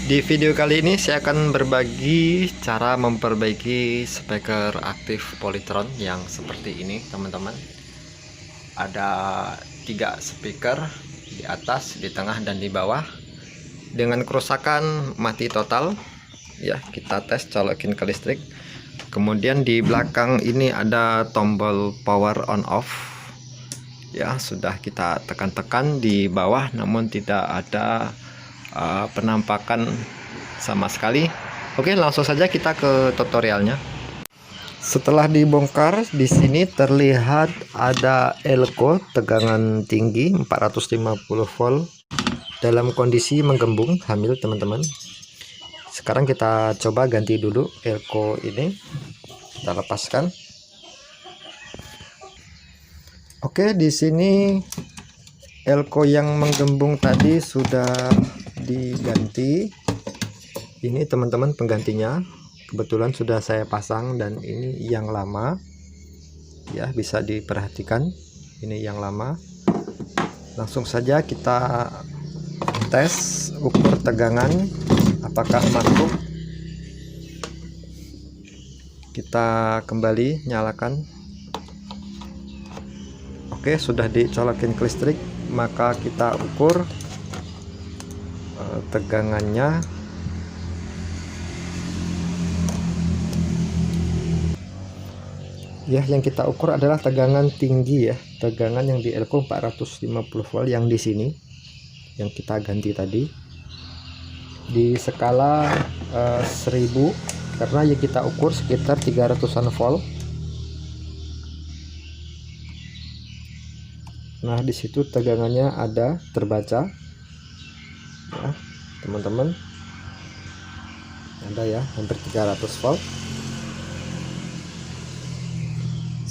Di video kali ini saya akan berbagi cara memperbaiki speaker aktif Polytron yang seperti ini, teman-teman. Ada 3 speaker di atas, di tengah, dan di bawah dengan kerusakan mati total. Ya, kita tes colokin ke listrik. Kemudian di belakang ini ada tombol power on off. Ya, sudah kita tekan-tekan di bawah, namun tidak ada penampakan sama sekali. Oke, langsung saja kita ke tutorialnya. Setelah dibongkar, di sini terlihat ada elko tegangan tinggi 450 volt dalam kondisi menggembung hamil, teman-teman. Sekarang kita coba ganti dulu elko ini. Kita lepaskan. Oke, di sini elko yang menggembung tadi sudah diganti. Ini teman-teman penggantinya, kebetulan sudah saya pasang, dan ini yang lama ya, bisa diperhatikan ini yang lama. Langsung saja kita tes ukur tegangan apakah mampu. Kita kembali nyalakan. Oke, sudah dicolokin ke listrik, maka kita ukur tegangannya. Ya, yang kita ukur adalah tegangan tinggi ya, tegangan yang di elko 450 volt yang di sini, yang kita ganti tadi, di skala 1000, karena yang kita ukur sekitar 300-an volt. Nah, di situ tegangannya ada terbaca ya, teman-teman, ada ya, hampir 300 volt.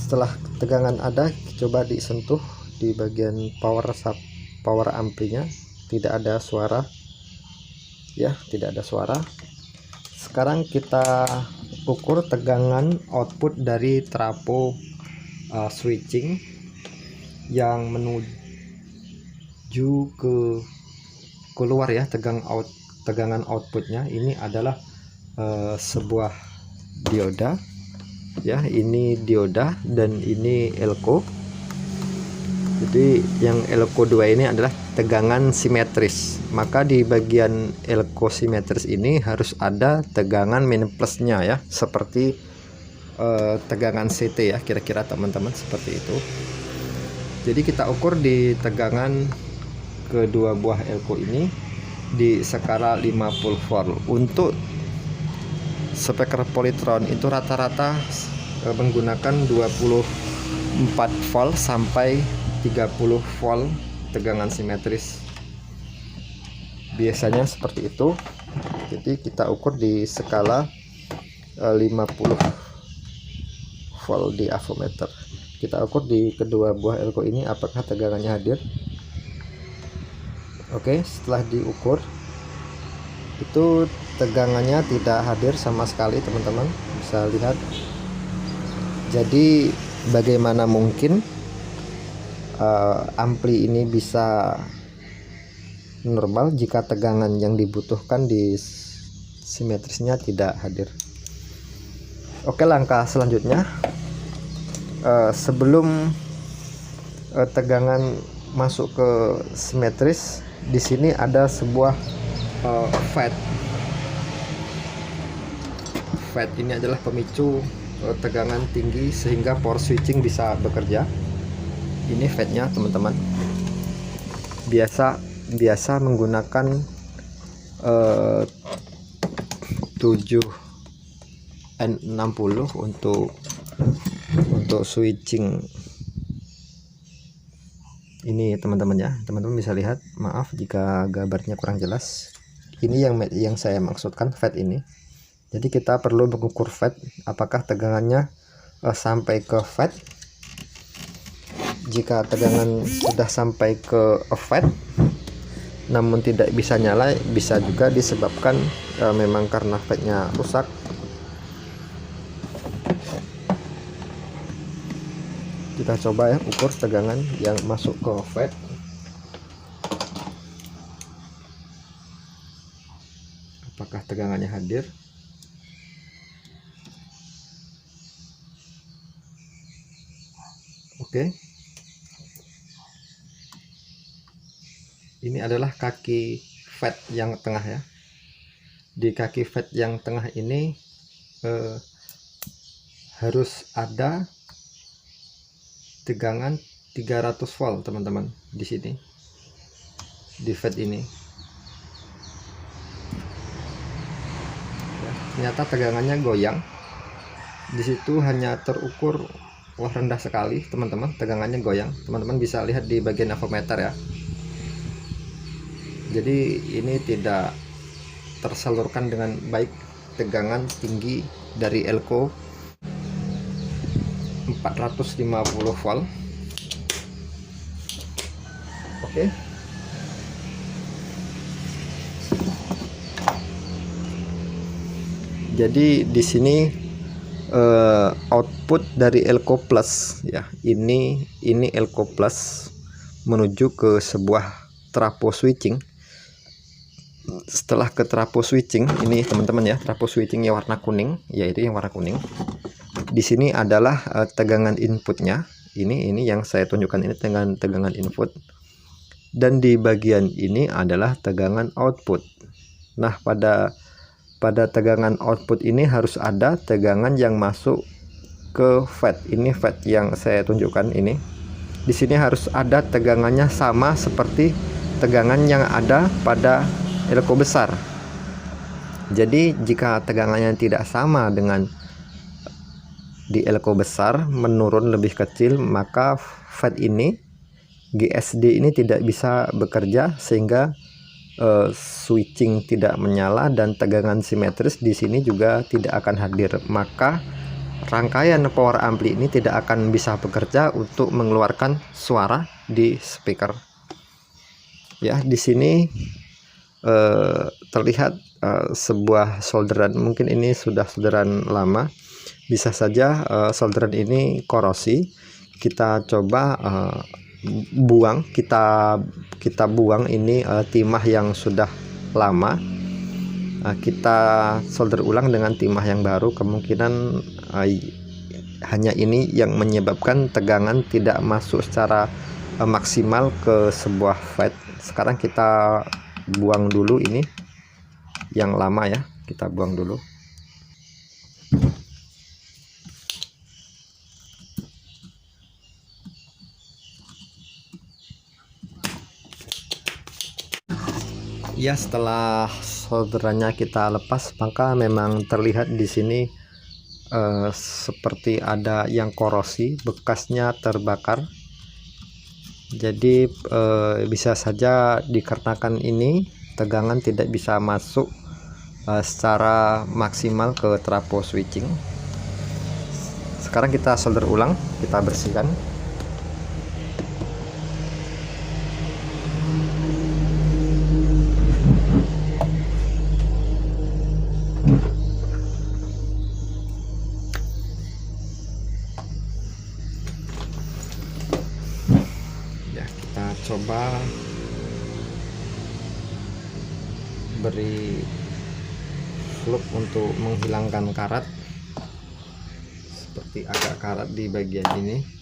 Setelah tegangan ada, coba disentuh di bagian power amplinya, tidak ada suara ya, tidak ada suara. Sekarang kita ukur tegangan output dari trafo switching yang menuju ke keluar ya, tegangan outputnya. Ini adalah sebuah dioda ya, ini dioda dan ini elko. Jadi yang elko 2 ini adalah tegangan simetris, maka di bagian elko simetris ini harus ada tegangan minus plusnya ya, seperti tegangan CT ya, kira-kira teman-teman seperti itu. Jadi kita ukur di tegangan kedua buah elko ini di skala 50 volt. Untuk speaker Polytron itu rata-rata menggunakan 24 volt sampai 30 volt tegangan simetris, biasanya seperti itu. Jadi kita ukur di skala 50 volt di avometer. Kita ukur di kedua buah elko ini apakah tegangannya hadir. Oke, setelah diukur itu tegangannya tidak hadir sama sekali, teman-teman bisa lihat. Jadi bagaimana mungkin ampli ini bisa normal jika tegangan yang dibutuhkan di simetrisnya tidak hadir. Oke, langkah selanjutnya, sebelum tegangan masuk ke simetris, di sini ada sebuah FET ini adalah pemicu tegangan tinggi sehingga power switching bisa bekerja. Ini FET-nya, teman-teman. Biasa menggunakan 7N60 untuk switching ini, teman-teman ya. Teman-teman bisa lihat, maaf jika gambarnya kurang jelas. Ini yang saya maksudkan, FET ini. Jadi kita perlu mengukur FET, apakah tegangannya sampai ke FET. Jika tegangan sudah sampai ke FET namun tidak bisa nyala, bisa juga disebabkan memang karena FET-nya rusak. Kita coba ya, ukur tegangan yang masuk ke FET. apakah tegangannya hadir. Oke, ini adalah kaki FET yang tengah ya. Di kaki FET yang tengah ini harus ada tegangan 300 volt teman-teman di sini, di FET ini ya. Ternyata tegangannya goyang di situ, hanya terukur wah rendah sekali teman-teman, tegangannya goyang. Teman-teman bisa lihat di bagian avometer ya. Jadi ini tidak tersalurkan dengan baik tegangan tinggi dari elko 450 volt. Oke. Jadi di sini output dari elko plus ya, ini elko plus menuju ke sebuah trafo switching. Setelah ke trafo switching ini teman-teman ya, trafo switchingnya warna kuning, yaitu yang warna kuning. Di sini adalah tegangan inputnya. Ini yang saya tunjukkan, ini tegangan input, dan di bagian ini adalah tegangan output. Nah, pada tegangan output ini harus ada tegangan yang masuk ke FET. Ini FET yang saya tunjukkan ini. Di sini harus ada tegangannya sama seperti tegangan yang ada pada elko besar. Jadi jika tegangannya tidak sama dengan di elko besar, menurun lebih kecil, maka FET ini, GSD ini tidak bisa bekerja, sehingga switching tidak menyala dan tegangan simetris di sini juga tidak akan hadir. Maka rangkaian power ampli ini tidak akan bisa bekerja untuk mengeluarkan suara di speaker. Ya, di sini terlihat sebuah solderan, mungkin ini sudah solderan lama, bisa saja solderan ini korosi. Kita coba buang, kita buang ini timah yang sudah lama. Kita solder ulang dengan timah yang baru. Kemungkinan hanya ini yang menyebabkan tegangan tidak masuk secara maksimal ke sebuah FET. Sekarang kita buang dulu ini yang lama ya, kita buang dulu. Ya, setelah solderannya kita lepas, maka memang terlihat di sini seperti ada yang korosi, bekasnya terbakar. Jadi bisa saja dikarenakan ini tegangan tidak bisa masuk secara maksimal ke trafo switching. Sekarang kita solder ulang, kita bersihkan. Coba beri fluk untuk menghilangkan karat, seperti agak karat di bagian ini.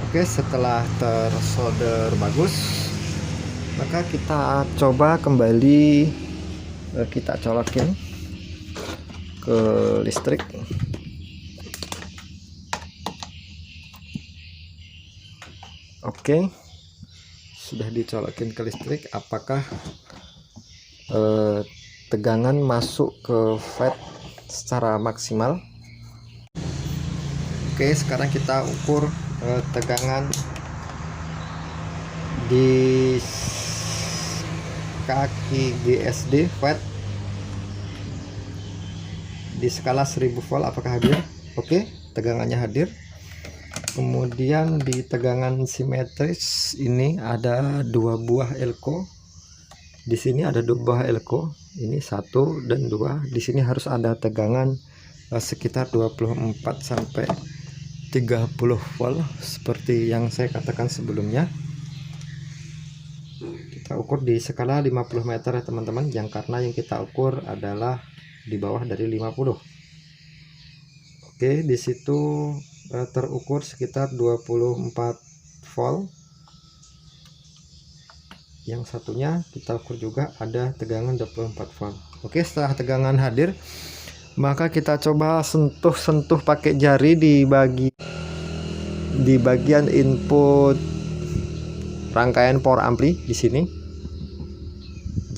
Oke, setelah tersolder bagus, maka kita coba kembali, kita colokin ke listrik. Oke, sudah dicolokin ke listrik. Apakah tegangan masuk ke FET secara maksimal? Oke, sekarang kita ukur tegangan di kaki GSD FET di skala 1000 volt, apakah hadir? Oke, tegangannya hadir. Kemudian di tegangan simetris ini ada 2 buah elko. Di sini ada 2 buah elko. Ini 1 dan 2. Di sini harus ada tegangan sekitar 24 sampai 30 volt seperti yang saya katakan sebelumnya. Kita ukur di skala 50 meter ya teman-teman, karena yang kita ukur adalah di bawah dari 50. Oke, di situ terukur sekitar 24 volt. Yang satunya kita ukur juga ada tegangan 24 volt. Oke, setelah tegangan hadir, maka kita coba sentuh-sentuh pakai jari di bagian input rangkaian power ampli di sini.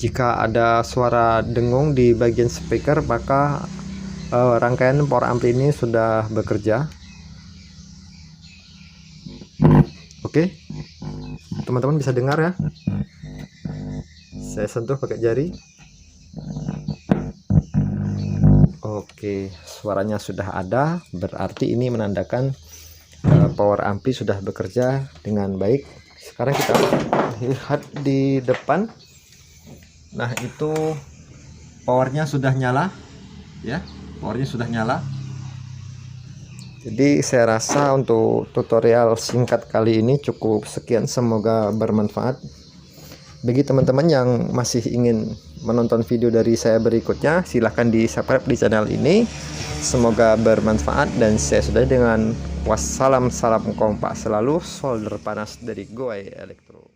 Jika ada suara dengung di bagian speaker, maka rangkaian power ampli ini sudah bekerja. Oke, teman-teman bisa dengar ya. Saya sentuh pakai jari. Oke, suaranya sudah ada, berarti ini menandakan power ampli sudah bekerja dengan baik. Sekarang kita lihat di depan. Nah, itu powernya sudah nyala ya, powernya sudah nyala. Jadi saya rasa untuk tutorial singkat kali ini cukup sekian, semoga bermanfaat. Bagi teman-teman yang masih ingin menonton video dari saya berikutnya, silahkan di subscribe di channel ini. Semoga bermanfaat, dan saya sudah dengan wassalam, salam kompak selalu, solder panas dari Goai Elektro.